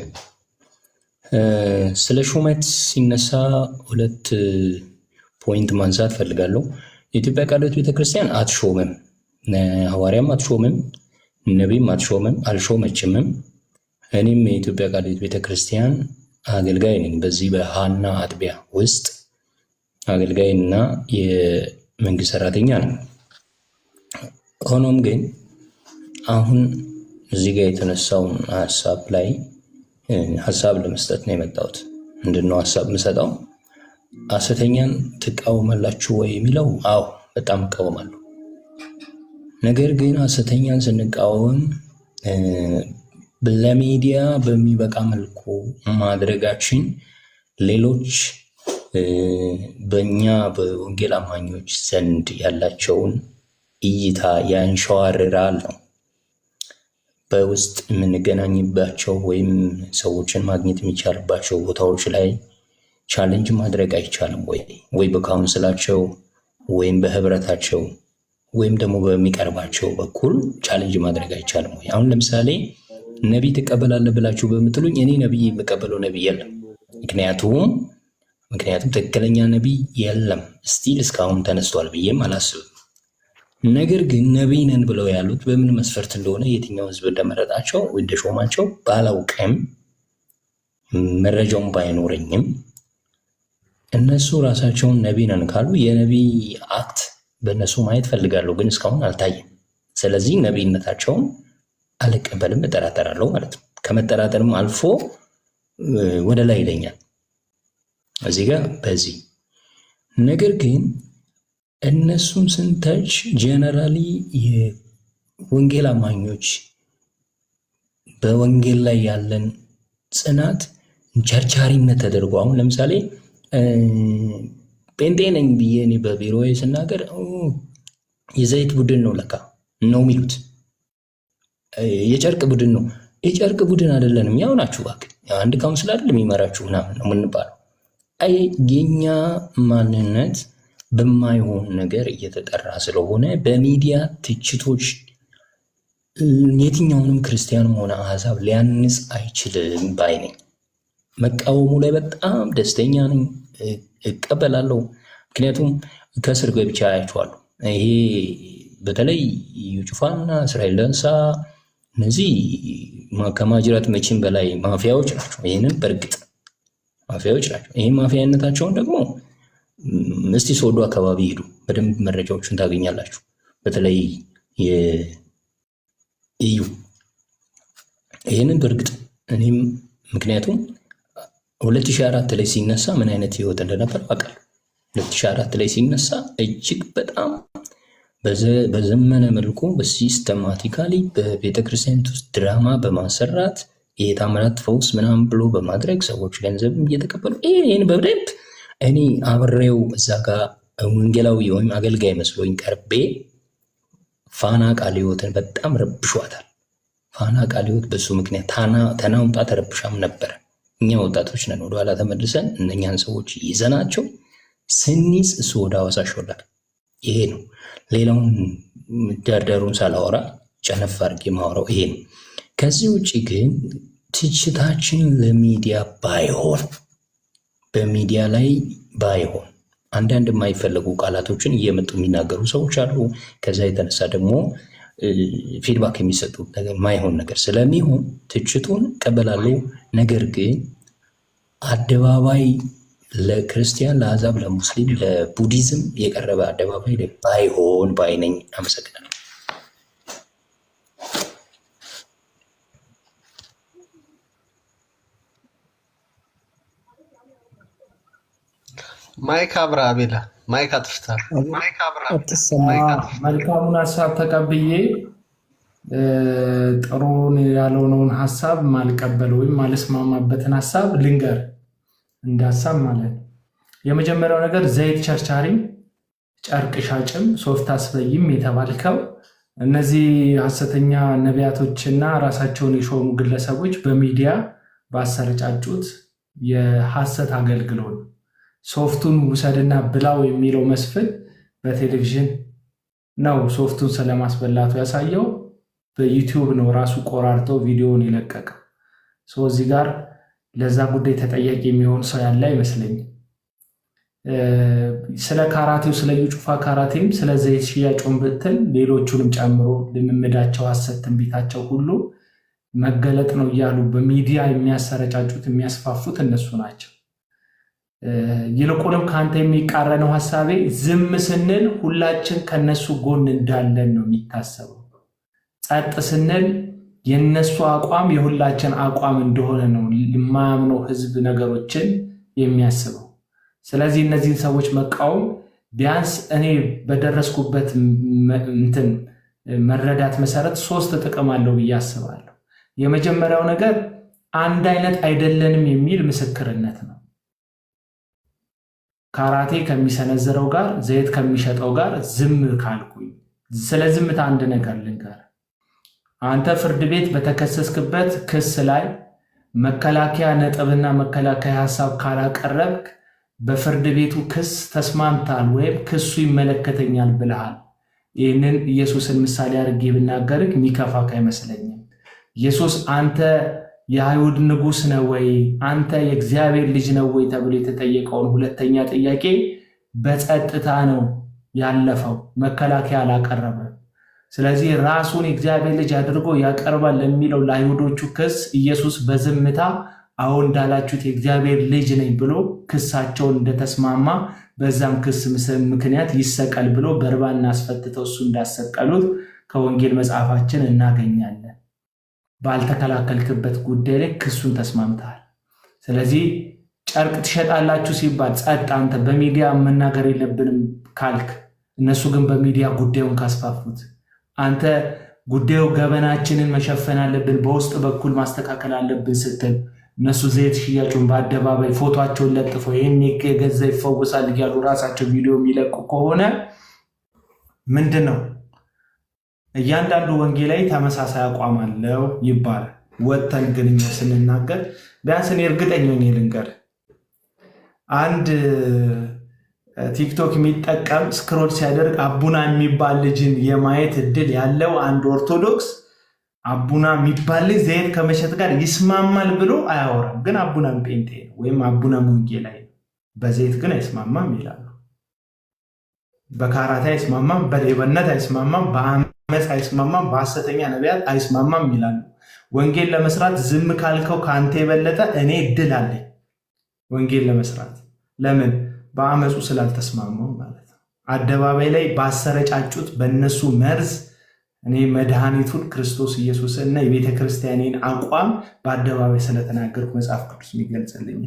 ስለ ሹመት ሲነሳ ሁለት ፖይንት ማንሳት ፈልጋለሁ። የኢትዮጵያ ቃለ ሕይወት ቤተክርስቲያን አትሾምም፣ ሐዋርያም አትሾምም፣ ነቢይም አትሾምም፣ አልሾመችምም። እኔም የኢትዮጵያ ቃለ ሕይወት ቤተክርስቲያን አገልጋይ ነኝ። በዚህ በሃና አጥቢያ ውስጥ አገልጋይና የመንግስት ሰራተኛ ነኝ። ሆኖም ግን አሁን እዚህ ጋር የተነሳውን ሀሳብ ላይ ሀሳብ ለመስጠት ነው የመጣሁት። ምንድነው ሀሳብ የምሰጠው? ሐሰተኛን ትቃወማላችሁ ወይ የሚለው፣ አዎ በጣም እቃወማለሁ። ነገር ግን ሐሰተኛን ስንቃወም ለሚዲያ በሚበቃ መልኩ ማድረጋችን ሌሎች በእኛ በወንጌል አማኞች ዘንድ ያላቸውን እይታ ያንሸዋርራል ነው። በውስጥ የምንገናኝባቸው ወይም ሰዎችን ማግኘት የሚቻልባቸው ቦታዎች ላይ ቻሌንጅ ማድረግ አይቻልም ወይ በካውንስላቸው ወይም በህብረታቸው ወይም ደግሞ በሚቀርባቸው በኩል ቻሌንጅ ማድረግ አይቻልም ወይ? አሁን ለምሳሌ ነቢይ ትቀበላለህ ብላችሁ በምትሉኝ እኔ ነቢይ የምቀበለው ነቢይ የለም። ምክንያቱም ትክክለኛ ነቢይ የለም ስቲል እስካሁን ተነስቷል ብዬም አላስብም። ነገር ግን ነቢይ ነን ብለው ያሉት በምን መስፈርት እንደሆነ የትኛው ህዝብ እንደመረጣቸው ወይ እንደሾማቸው ባላውቅም መረጃውን ባይኖረኝም እነሱ ራሳቸውን ነቢይ ነን ካሉ የነቢይ አክት በእነሱ ማየት ፈልጋለሁ፣ ግን እስካሁን አልታየም። ስለዚህ ነቢይነታቸውን አልቀበልም፣ እጠራጠራለሁ ማለት ነው። ከመጠራጠርም አልፎ ወደ ላይ ይለኛል እዚህ ጋር በዚህ ነገር ግን እነሱን ስንተች ጀነራሊ የወንጌል አማኞች በወንጌል ላይ ያለን ጽናት ቸርቻሪነት ተደርጎ አሁን ለምሳሌ ጴንጤ ነኝ ብዬ እኔ በቢሮዬ ስናገር የዘይት ቡድን ነው ለካ ነው የሚሉት፣ የጨርቅ ቡድን ነው። የጨርቅ ቡድን አይደለንም፣ ያው ናችሁ እባክህ፣ አንድ ካውንስል አይደለም የሚመራችሁ ምናምን ነው የምንባለው። የኛ ማንነት በማይሆን ነገር እየተጠራ ስለሆነ በሚዲያ ትችቶች የትኛውንም ክርስቲያንም ሆነ አሕዛብ ሊያንጽ አይችልም ባይ ነኝ። መቃወሙ ላይ በጣም ደስተኛ ነኝ፣ እቀበላለሁ። ምክንያቱም ከስር ገብቻ አያቸዋለሁ። ይሄ በተለይ ዩጩፋና እስራኤል ደንሳ እነዚህ ከማጅራት መቼም በላይ ማፊያዎች ናቸው። ይህንን በእርግጥ ማፊያዎች ናቸው። ይህ ማፊያነታቸውን ደግሞ እስቲ ሶዶ አካባቢ ሄዱ፣ በደንብ መረጃዎችን ታገኛላችሁ። በተለይ እዩ ይሄንን በእርግጥ እኔም ምክንያቱም 2004 ላይ ሲነሳ ምን አይነት ህይወት እንደነበር አውቃለሁ። 2004 ላይ ሲነሳ እጅግ በጣም በዘመነ መልኩ በሲስተማቲካሊ በቤተክርስቲያን ውስጥ ድራማ በማሰራት የታምራት ፈውስ ምናምን ብሎ በማድረግ ሰዎች ገንዘብም እየተቀበሉ ይሄን በደንብ እኔ አብሬው እዛ ጋር ወንጌላዊ ወይም አገልጋይ መስሎኝ ቀርቤ ፋና ቃለ ሕይወትን በጣም ረብሿታል። ፋና ቃለ ሕይወት በሱ ምክንያት ተናውጣ ተረብሻም ነበር። እኛ ወጣቶች ነን፣ ወደኋላ ተመልሰን እነኛን ሰዎች ይዘናቸው ስኒስ እሱ ወደ ሐዋሳ ሾላል። ይሄ ነው። ሌላውን ደርደሩን ሳላወራ ጨነፍ አድርጌ ማወራው ይሄ ነው። ከዚህ ውጭ ግን ትችታችን ለሚዲያ ባይሆን በሚዲያ ላይ ባይሆን አንዳንድ የማይፈለጉ ቃላቶችን እየመጡ የሚናገሩ ሰዎች አሉ። ከዛ የተነሳ ደግሞ ፊድባክ የሚሰጡ ነገር ማይሆን ነገር ስለሚሆን ትችቱን እቀበላለሁ። ነገር ግን አደባባይ ለክርስቲያን፣ ለአሕዛብ፣ ለሙስሊም፣ ለቡዲዝም የቀረበ አደባባይ ላይ ባይሆን ባይነኝ። አመሰግናለሁ። ማይክ አብራ አቤላ ማይክ አጥፍታ መልካሙን ሀሳብ ተቀብዬ ጥሩን ያልሆነውን ሀሳብ ማልቀበል ወይም ማልስማማበትን ሀሳብ ልንገር እንዳሳብ ማለት ነው። የመጀመሪያው ነገር ዘይት ቸርቻሪም ጨርቅ ሻጭም ሶፍት አስበይም የተባልከው እነዚህ ሐሰተኛ ነቢያቶችና ራሳቸውን የሾሙ ግለሰቦች በሚዲያ ባሰረጫጩት የሐሰት አገልግሎት ሶፍቱን ውሰድና ብላው የሚለው መስፍን በቴሌቪዥን ነው ሶፍቱን ስለማስበላቱ ያሳየው። በዩቲዩብ ነው ራሱ ቆራርጠው ቪዲዮውን የለቀቀው። እዚህ ጋር ለዛ ጉዳይ ተጠያቂ የሚሆን ሰው ያለ አይመስለኝም። ስለ ካራቴው ስለ ዩጩፋ ካራቴም ስለ ዘይት ሽያጩን ብትል ሌሎቹንም ጨምሮ ልምምዳቸው ሐሰት ትንቢታቸው ሁሉ መገለጥ ነው እያሉ በሚዲያ የሚያሰረጫጩት የሚያስፋፉት እነሱ ናቸው። ይልቁንም ከአንተ የሚቃረነው ሐሳቤ ዝም ስንል ሁላችን ከነሱ ጎን እንዳለን ነው የሚታሰበው። ጸጥ ስንል የነሱ አቋም የሁላችን አቋም እንደሆነ ነው የማያምነው ህዝብ ነገሮችን የሚያስበው። ስለዚህ እነዚህን ሰዎች መቃወም ቢያንስ እኔ በደረስኩበት እንትን መረዳት መሰረት 3 ጥቅም አለው ብዬ አስባለሁ። የመጀመሪያው ነገር አንድ አይነት አይደለንም የሚል ምስክርነት ነው። ካራቴ ከሚሰነዝረው ጋር ዘይት ከሚሸጠው ጋር ዝም ካልኩኝ፣ ስለ ዝምታ አንድ ነገር ልንገር። አንተ ፍርድ ቤት በተከሰስክበት ክስ ላይ መከላከያ ነጥብና መከላከያ ሐሳብ ካላቀረብክ በፍርድ ቤቱ ክስ ተስማምታል ወይም ክሱ ይመለከተኛል ብለሃል። ይህንን ኢየሱስን ምሳሌ አድርጌ ብናገርህ የሚከፋክ አይመስለኝም። ኢየሱስ አንተ የአይሁድ ንጉሥ ነው ወይ አንተ የእግዚአብሔር ልጅ ነው ወይ ተብሎ የተጠየቀውን ሁለተኛ ጥያቄ በጸጥታ ነው ያለፈው፣ መከላከያ አላቀረበም። ስለዚህ ራሱን የእግዚአብሔር ልጅ አድርጎ ያቀርባል ለሚለው ለአይሁዶቹ ክስ ኢየሱስ በዝምታ አሁን እንዳላችሁት የእግዚአብሔር ልጅ ነኝ ብሎ ክሳቸውን እንደተስማማ በዛም ክስ ምክንያት ይሰቀል ብሎ በርባን አስፈትተው እሱ እንዳሰቀሉት ከወንጌል መጽሐፋችን እናገኛለን። ባልተከላከልክበት ጉዳይ ላይ ክሱን ተስማምተሃል። ስለዚህ ጨርቅ ትሸጣላችሁ ሲባል ጸጥ አንተ በሚዲያ መናገር የለብንም ካልክ፣ እነሱ ግን በሚዲያ ጉዳዩን ካስፋፉት፣ አንተ ጉዳዩ ገበናችንን መሸፈን አለብን በውስጥ በኩል ማስተካከል አለብን ስትል፣ እነሱ ዘይት ሽያጩን በአደባባይ ፎቶቸውን ለጥፈው ይህን የገዛ ይፈወሳል እያሉ ራሳቸው ቪዲዮ የሚለቁ ከሆነ ምንድን ነው? እያንዳንዱ ወንጌላዊ ተመሳሳይ አቋም አለው ይባላል። ወጥተን ግን እኛ ስንናገር ቢያንስ እኔ እርግጠኛ ነኝ ልንገር፣ አንድ ቲክቶክ የሚጠቀም ስክሮል ሲያደርግ አቡና የሚባል ልጅን የማየት እድል ያለው አንድ ኦርቶዶክስ አቡና የሚባል ልጅ ዘይት ከመሸጥ ጋር ይስማማል ብሎ አያወራም። ግን አቡናም ጴንጤ ነው ወይም አቡናም ወንጌላዊ ነው። በዘይት ግን አይስማማም ይላሉ። በካራቴ አይስማማም፣ በሌብነት አይስማማም፣ በአመፅ አይስማማም፣ በሐሰተኛ ነቢያት አይስማማም ይላሉ። ወንጌል ለመስራት ዝም ካልከው ከአንተ የበለጠ እኔ እድል አለኝ ወንጌል ለመስራት። ለምን? በአመፁ ስላልተስማማው ማለት ነው። አደባባይ ላይ ባሰረጫጩት በእነሱ መርዝ እኔ መድኃኒቱን ክርስቶስ ኢየሱስ እና የቤተ ክርስቲያኔን አቋም በአደባባይ ስለተናገርኩ መጽሐፍ ቅዱስ የሚገልጽልኝ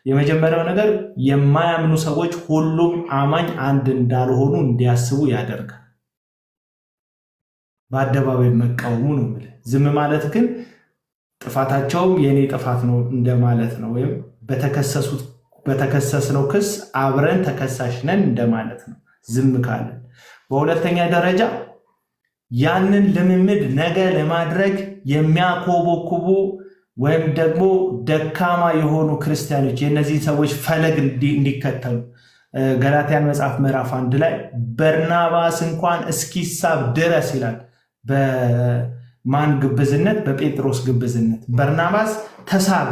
የመጀመሪያው ነገር የማያምኑ ሰዎች ሁሉም አማኝ አንድ እንዳልሆኑ እንዲያስቡ ያደርጋል። በአደባባይ መቃወሙ ነው ማለት። ዝም ማለት ግን ጥፋታቸውም የኔ ጥፋት ነው እንደማለት ነው፣ ወይም በተከሰስነው ክስ አብረን ተከሳሽ ነን እንደማለት ነው ዝም ካለ። በሁለተኛ ደረጃ ያንን ልምምድ ነገ ለማድረግ የሚያኮበኩቡ ወይም ደግሞ ደካማ የሆኑ ክርስቲያኖች የእነዚህ ሰዎች ፈለግ እንዲከተሉ ገላትያን መጽሐፍ ምዕራፍ 1 ላይ በርናባስ እንኳን እስኪሳብ ድረስ ይላል። በማን ግብዝነት? በጴጥሮስ ግብዝነት በርናባስ ተሳበ።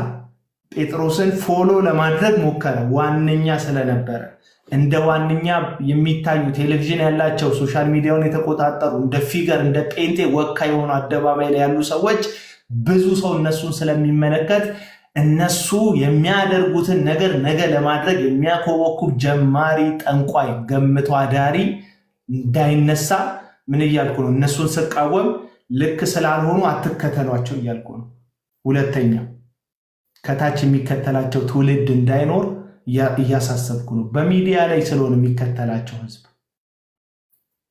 ጴጥሮስን ፎሎ ለማድረግ ሞከረ፣ ዋነኛ ስለነበረ። እንደ ዋነኛ የሚታዩ ቴሌቪዥን ያላቸው ሶሻል ሚዲያውን የተቆጣጠሩ እንደ ፊገር እንደ ጴንጤ ወካይ የሆኑ አደባባይ ላይ ያሉ ሰዎች ብዙ ሰው እነሱን ስለሚመለከት እነሱ የሚያደርጉትን ነገር ነገ ለማድረግ የሚያኮበኩብ ጀማሪ ጠንቋይ ገምቶ አዳሪ እንዳይነሳ ምን እያልኩ ነው? እነሱን ስቃወም ልክ ስላልሆኑ አትከተሏቸው እያልኩ ነው። ሁለተኛ ከታች የሚከተላቸው ትውልድ እንዳይኖር እያሳሰብኩ ነው። በሚዲያ ላይ ስለሆነ የሚከተላቸው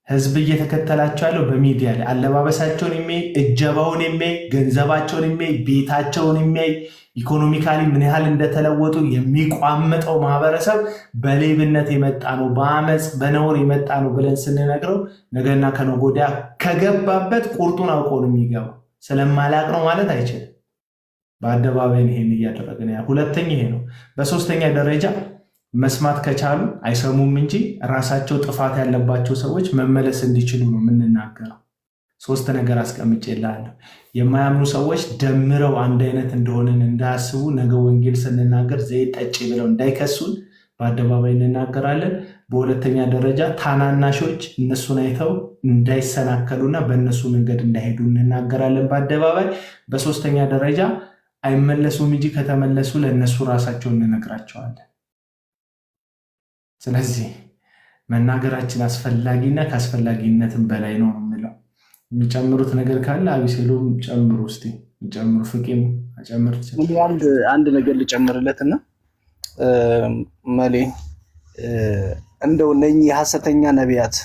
ህዝብ እየተከተላቸው ያለው በሚዲያ ላይ አለባበሳቸውን የሚያይ፣ እጀባውን የሚያይ፣ ገንዘባቸውን የሚያይ፣ ቤታቸውን የሚያይ፣ ኢኮኖሚካሊ ምን ያህል እንደተለወጡ የሚቋመጠው ማህበረሰብ በሌብነት የመጣ ነው፣ በአመፅ በነውር የመጣ ነው ብለን ስንነግረው ነገና ከነገ ወዲያ ከገባበት ቁርጡን አውቆ ነው የሚገባው። ስለማላቅ ነው ማለት አይችልም። በአደባባይ ይሄን እያደረግን ያ ሁለተኛ ይሄ ነው። በሶስተኛ ደረጃ መስማት ከቻሉ አይሰሙም እንጂ ራሳቸው ጥፋት ያለባቸው ሰዎች መመለስ እንዲችሉ ነው የምንናገረው። ሶስት ነገር አስቀምጬልሃለሁ። የማያምኑ ሰዎች ደምረው አንድ አይነት እንደሆንን እንዳያስቡ ነገ ወንጌል ስንናገር ዘይት ጠጪ ብለው እንዳይከሱን በአደባባይ እንናገራለን። በሁለተኛ ደረጃ ታናናሾች እነሱን አይተው እንዳይሰናከሉና በእነሱ መንገድ እንዳይሄዱ እንናገራለን በአደባባይ። በሶስተኛ ደረጃ አይመለሱም እንጂ ከተመለሱ ለእነሱ ራሳቸው እንነግራቸዋለን። ስለዚህ መናገራችን አስፈላጊና ከአስፈላጊነትም በላይ ነው የምለው። የሚጨምሩት ነገር ካለ አቢሴሎም ጨምሩ። እስኪ ጨምሩ። ፍቄም ጨምር። አንድ ነገር ልጨምርለትና መሌ እንደው እነኚህ የሐሰተኛ ነቢያት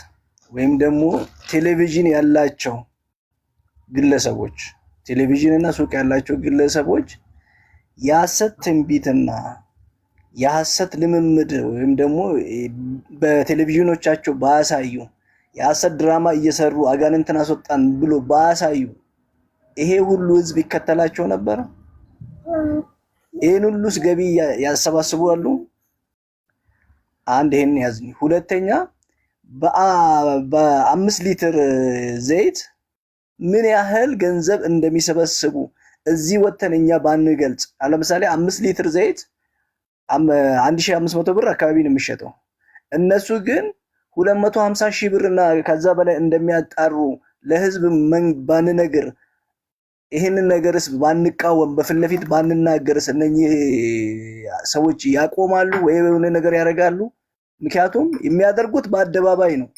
ወይም ደግሞ ቴሌቪዥን ያላቸው ግለሰቦች ቴሌቪዥንና ሱቅ ያላቸው ግለሰቦች የሐሰት ትንቢትና የሐሰት ልምምድ ወይም ደግሞ በቴሌቪዥኖቻቸው ባያሳዩ የሐሰት ድራማ እየሰሩ አጋንንትን አስወጣን ብሎ ባያሳዩ ይሄ ሁሉ ህዝብ ይከተላቸው ነበር? ይሄን ሁሉስ ገቢ ያሰባስባሉ? አንድ ይሄን ያዝኝ። ሁለተኛ በ5 ሊትር ዘይት ምን ያህል ገንዘብ እንደሚሰበስቡ እዚህ ወተን እኛ ባንገልጽ። ለምሳሌ 5 ሊትር ዘይት 1500 ብር አካባቢ ነው የሚሸጠው። እነሱ ግን 250 ሺህ ብርና ከዛ በላይ እንደሚያጣሩ ለህዝብ ባንነግር፣ ይሄንን ነገርስ ባንቃወም፣ በፊት ለፊት ባንናገርስ እነኚህ ሰዎች ያቆማሉ ወይ የሆነ ነገር ያደርጋሉ? ምክንያቱም የሚያደርጉት በአደባባይ ነው።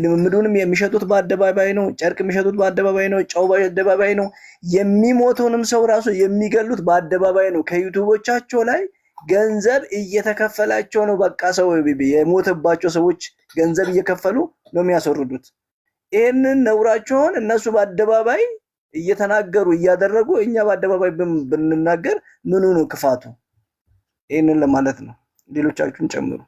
ልምምዱንም የሚሸጡት በአደባባይ ነው። ጨርቅ የሚሸጡት በአደባባይ ነው። ጨው በአደባባይ ነው። የሚሞተውንም ሰው ራሱ የሚገሉት በአደባባይ ነው። ከዩቲዩቦቻቸው ላይ ገንዘብ እየተከፈላቸው ነው። በቃ ሰው የሞተባቸው ሰዎች ገንዘብ እየከፈሉ ነው የሚያስወርዱት። ይሄንን ነውራቸውን እነሱ በአደባባይ እየተናገሩ እያደረጉ እኛ በአደባባይ ብንናገር ምኑ ነው ክፋቱ? ይሄንን ለማለት ነው። ሌሎቻችሁን ጨምሩ።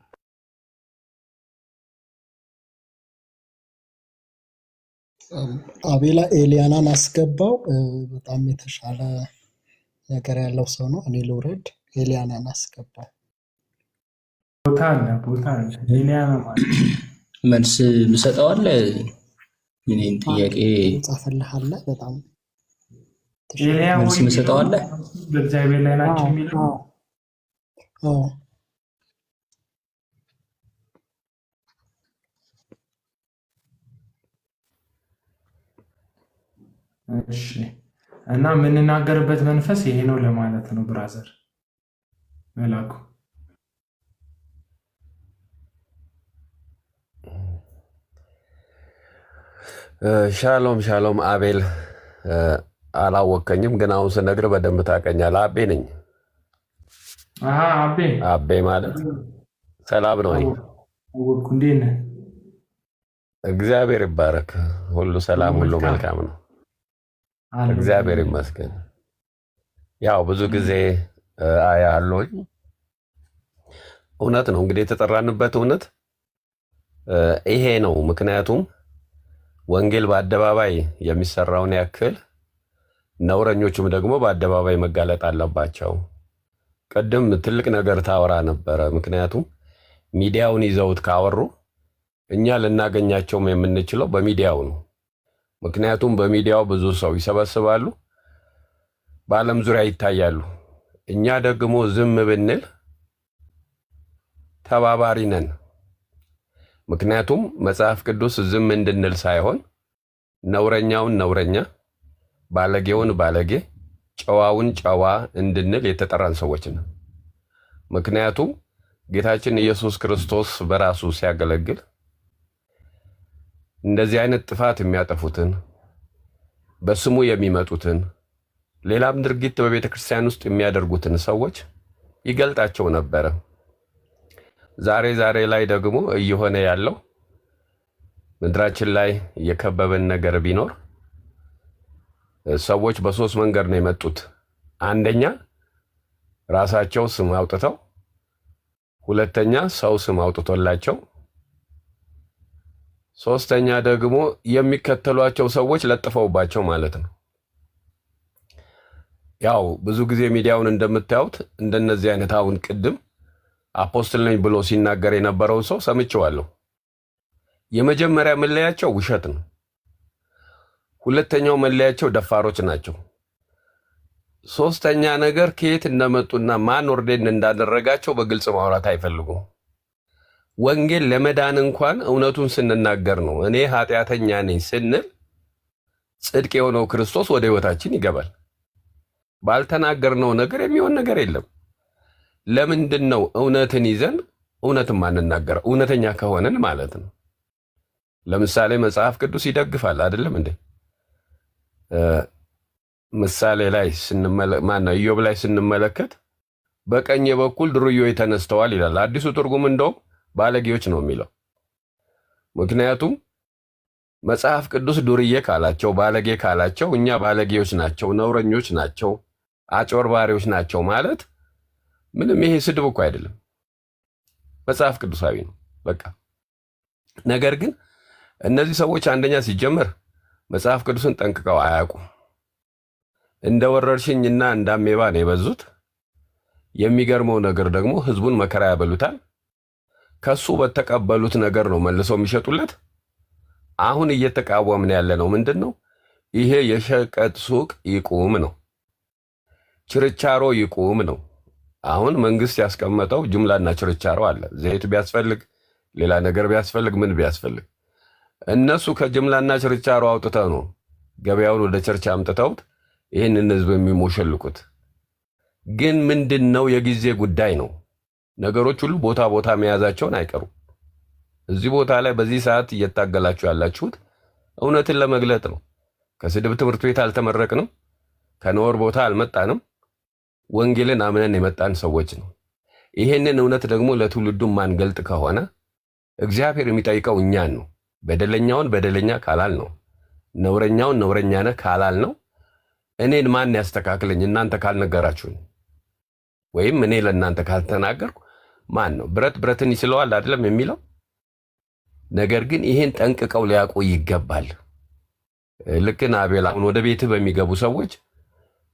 አቤላ ኤሊያናን አስገባው። በጣም የተሻለ ነገር ያለው ሰው ነው። እኔ ልውረድ። ኤሊያናን አስገባው። ቦታ አለ። ኤሊያና ማለት መልስ ምሰጠዋለ። እኔን ጥያቄ ጻፈልሃለ። በጣም ኤሊያ መልስ ምሰጠዋለ። በእግዚአብሔር ላይ ናቸው የሚለው እሺ። እና የምንናገርበት መንፈስ ይሄ ነው ለማለት ነው። ብራዘር መላኩ ሻሎም ሻሎም አቤል አላወቀኝም፣ ግን አሁን ስነግር በደንብ ታውቀኛለህ። አቤ ነኝ። አቤ አቤ ማለት ሰላም ነው። አወቅኩ። እንዴት ነህ? እግዚአብሔር ይባረክ። ሁሉ ሰላም፣ ሁሉ መልካም ነው። እግዚአብሔር ይመስገን። ያው ብዙ ጊዜ አያለሁኝ። እውነት ነው እንግዲህ የተጠራንበት እውነት ይሄ ነው። ምክንያቱም ወንጌል በአደባባይ የሚሰራውን ያክል ነውረኞቹም ደግሞ በአደባባይ መጋለጥ አለባቸው። ቅድም ትልቅ ነገር ታወራ ነበረ። ምክንያቱም ሚዲያውን ይዘውት ካወሩ እኛ ልናገኛቸውም የምንችለው በሚዲያው ነው። ምክንያቱም በሚዲያው ብዙ ሰው ይሰበስባሉ፣ በዓለም ዙሪያ ይታያሉ። እኛ ደግሞ ዝም ብንል ተባባሪ ነን። ምክንያቱም መጽሐፍ ቅዱስ ዝም እንድንል ሳይሆን ነውረኛውን ነውረኛ፣ ባለጌውን ባለጌ፣ ጨዋውን ጨዋ እንድንል የተጠራን ሰዎች ነን። ምክንያቱም ጌታችን ኢየሱስ ክርስቶስ በራሱ ሲያገለግል እንደዚህ አይነት ጥፋት የሚያጠፉትን በስሙ የሚመጡትን ሌላም ድርጊት በቤተ ክርስቲያን ውስጥ የሚያደርጉትን ሰዎች ይገልጣቸው ነበረ። ዛሬ ላይ ደግሞ እየሆነ ያለው ምድራችን ላይ የከበበን ነገር ቢኖር ሰዎች በሶስት መንገድ ነው የመጡት። አንደኛ ራሳቸው ስም አውጥተው፣ ሁለተኛ ሰው ስም አውጥቶላቸው፣ ሶስተኛ ደግሞ የሚከተሏቸው ሰዎች ለጥፈውባቸው ማለት ነው። ያው ብዙ ጊዜ ሚዲያውን እንደምታዩት እንደነዚህ አይነት አሁን ቅድም አፖስትል ነኝ ብሎ ሲናገር የነበረውን ሰው ሰምቼዋለሁ። የመጀመሪያ መለያቸው ውሸት ነው። ሁለተኛው መለያቸው ደፋሮች ናቸው። ሶስተኛ ነገር ከየት እንደመጡና ማን ኦርዴን እንዳደረጋቸው በግልጽ ማውራት አይፈልጉም። ወንጌል ለመዳን እንኳን እውነቱን ስንናገር ነው። እኔ ኃጢአተኛ ነኝ ስንል ጽድቅ የሆነው ክርስቶስ ወደ ህይወታችን ይገባል። ባልተናገርነው ነገር የሚሆን ነገር የለም። ለምንድን ነው እውነትን ይዘን እውነትን ማንናገረው? እውነተኛ ከሆነን ማለት ነው። ለምሳሌ መጽሐፍ ቅዱስ ይደግፋል አይደለም እንዴ? ምሳሌ ላይ ኢዮብ ላይ ስንመለከት በቀኝ በኩል ዱርዬዎች ተነስተዋል ይላል። አዲሱ ትርጉም እንደውም ባለጌዎች ነው የሚለው። ምክንያቱም መጽሐፍ ቅዱስ ዱርዬ ካላቸው፣ ባለጌ ካላቸው እኛ ባለጌዎች ናቸው፣ ነውረኞች ናቸው፣ አጭበርባሪዎች ናቸው ማለት ምንም ይሄ ስድብ እኮ አይደለም፣ መጽሐፍ ቅዱሳዊ ነው በቃ። ነገር ግን እነዚህ ሰዎች አንደኛ ሲጀመር መጽሐፍ ቅዱስን ጠንቅቀው አያውቁም። እንደ ወረርሽኝና እንደ አሜባ ነው የበዙት። የሚገርመው ነገር ደግሞ ህዝቡን መከራ ያበሉታል። ከሱ በተቀበሉት ነገር ነው መልሰው የሚሸጡለት። አሁን እየተቃወምን ያለ ነው ምንድን ነው? ይሄ የሸቀጥ ሱቅ ይቁም ነው፣ ችርቻሮ ይቁም ነው። አሁን መንግስት ያስቀመጠው ጅምላና ችርቻሮ አለ። ዘይት ቢያስፈልግ፣ ሌላ ነገር ቢያስፈልግ፣ ምን ቢያስፈልግ እነሱ ከጅምላና ችርቻሮ አውጥተው ነው ገበያውን ወደ ቸርች አምጥተውት ይህንን ህዝብ የሚሞሸልቁት። ግን ምንድን ነው? የጊዜ ጉዳይ ነው። ነገሮች ሁሉ ቦታ ቦታ መያዛቸውን አይቀሩም። እዚህ ቦታ ላይ በዚህ ሰዓት እየታገላችሁ ያላችሁት እውነትን ለመግለጥ ነው። ከስድብ ትምህርት ቤት አልተመረቅንም፣ ከነወር ቦታ አልመጣንም። ወንጌልን አምነን የመጣን ሰዎች ነው። ይሄንን እውነት ደግሞ ለትውልዱ ማንገልጥ ከሆነ እግዚአብሔር የሚጠይቀው እኛን ነው። በደለኛውን በደለኛ ካላል ነው፣ ነውረኛውን ነውረኛ ነህ ካላል ነው። እኔን ማን ያስተካክለኝ እናንተ ካልነገራችሁኝ፣ ወይም እኔ ለእናንተ ካልተናገርኩ ማን ነው? ብረት ብረትን ይስለዋል አይደለም የሚለው። ነገር ግን ይሄን ጠንቅቀው ሊያውቁ ይገባል። ልክን አቤል አሁን ወደ ቤትህ በሚገቡ ሰዎች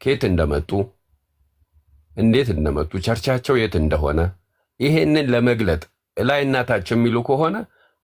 ከየት እንደመጡ፣ እንዴት እንደመጡ፣ ቸርቻቸው የት እንደሆነ ይሄንን ለመግለጥ ላይ እናታቸው የሚሉ ከሆነ